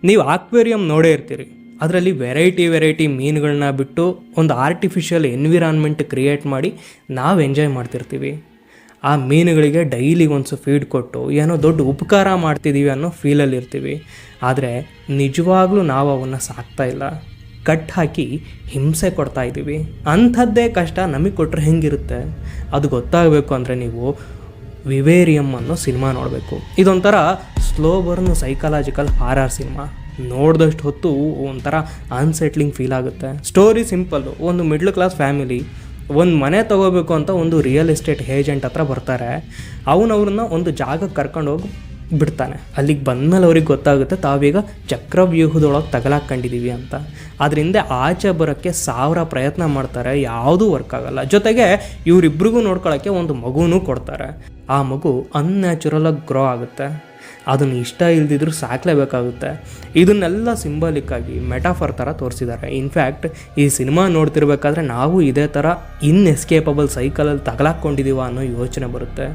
ನೀವು ಆಕ್ವೇರಿಯಂ ನೋಡೇ ಇರ್ತೀರಿ, ಅದರಲ್ಲಿ ವೆರೈಟಿ ಮೀನುಗಳನ್ನ ಬಿಟ್ಟು ಒಂದು ಆರ್ಟಿಫಿಷಿಯಲ್ ಎನ್ವಿರಾನ್ಮೆಂಟ್ ಕ್ರಿಯೇಟ್ ಮಾಡಿ ನಾವು ಎಂಜಾಯ್ ಮಾಡ್ತಿರ್ತೀವಿ. ಆ ಮೀನುಗಳಿಗೆ ಡೈಲಿ ಒಂದು ಫೀಡ್ ಕೊಟ್ಟು ಏನೋ ದೊಡ್ಡ ಉಪಕಾರ ಮಾಡ್ತಿದ್ದೀವಿ ಅನ್ನೋ ಫೀಲಲ್ಲಿ ಇರ್ತೀವಿ. ಆದರೆ ನಿಜವಾಗ್ಲೂ ನಾವು ಅವನ್ನು ಸಾಕ್ತಾ ಇಲ್ಲ, ಕಟ್ ಹಾಕಿ ಹಿಂಸೆ ಕೊಡ್ತಾ ಇದ್ದೀವಿ. ಅಂಥದ್ದೇ ಕಷ್ಟ ನಮಗೆ ಕೊಟ್ಟರೆ ಹೆಂಗಿರುತ್ತೆ ಅದು ಗೊತ್ತಾಗಬೇಕು ಅಂದರೆ ನೀವು ವಿವೇರಿಯಮ್ ಅನ್ನೋ ಸಿನಿಮಾ ನೋಡಬೇಕು. ಇದೊಂಥರ slow burn psychological horror cinema. ನೋಡಿದಷ್ಟು ಹೊತ್ತು ಒಂಥರ ಅನ್ಸೆಟ್ಲಿಂಗ್ ಫೀಲ್ ಆಗುತ್ತೆ. Story simple. ಒಂದು ಮಿಡ್ಲ್ ಕ್ಲಾಸ್ ಫ್ಯಾಮಿಲಿ ಒಂದು ಮನೆ ತೊಗೋಬೇಕು ಅಂತ ಒಂದು ರಿಯಲ್ ಎಸ್ಟೇಟ್ ಏಜೆಂಟ್ ಹತ್ರ ಬರ್ತಾರೆ. ಅವನವ್ರನ್ನ ಒಂದು ಜಾಗಕ್ಕೆ ಕರ್ಕೊಂಡು ಹೋಗಿ ಬಿಡ್ತಾನೆ. ಅಲ್ಲಿಗೆ ಬಂದಮೇಲೆ ಅವ್ರಿಗೆ ಗೊತ್ತಾಗುತ್ತೆ ತಾವೀಗ ಚಕ್ರವ್ಯೂಹದೊಳಗೆ ತಗಲಾಕೊಂಡಿದ್ದೀವಿ ಅಂತ. ಅದರಿಂದ ಆಚೆ ಬರೋಕ್ಕೆ 1000 ಪ್ರಯತ್ನ ಮಾಡ್ತಾರೆ, ಯಾವುದೂ ವರ್ಕ್ ಆಗೋಲ್ಲ. ಜೊತೆಗೆ ಇವರಿಬ್ರಿಗೂ ನೋಡ್ಕೊಳ್ಳೋಕ್ಕೆ ಒಂದು ಮಗುನೂ ಕೊಡ್ತಾರೆ. ಆ ಮಗು ಅನ್ಯಾಚುರಲಾಗಿ ಗ್ರೋ ಆಗುತ್ತೆ. ಅದನ್ನು ಇಷ್ಟ ಇಲ್ದಿದ್ರೂ ಸಾಕಲೇಬೇಕಾಗುತ್ತೆ. ಇದನ್ನೆಲ್ಲ ಸಿಂಬಲಿಕ್ಕಾಗಿ ಮೆಟಾಫರ್ ಥರ ತೋರಿಸಿದ್ದಾರೆ. ಇನ್ಫ್ಯಾಕ್ಟ್ ಈ ಸಿನಿಮಾ ನೋಡ್ತಿರ್ಬೇಕಾದ್ರೆ ನಾವು ಇದೇ ಥರ ಇನ್ಎಸ್ಕೇಪಬಲ್ ಸೈಕಲಲ್ಲಿ ತಗಲಾಕೊಂಡಿದ್ದೀವ ಅನ್ನೋ ಯೋಚನೆ ಬರುತ್ತೆ.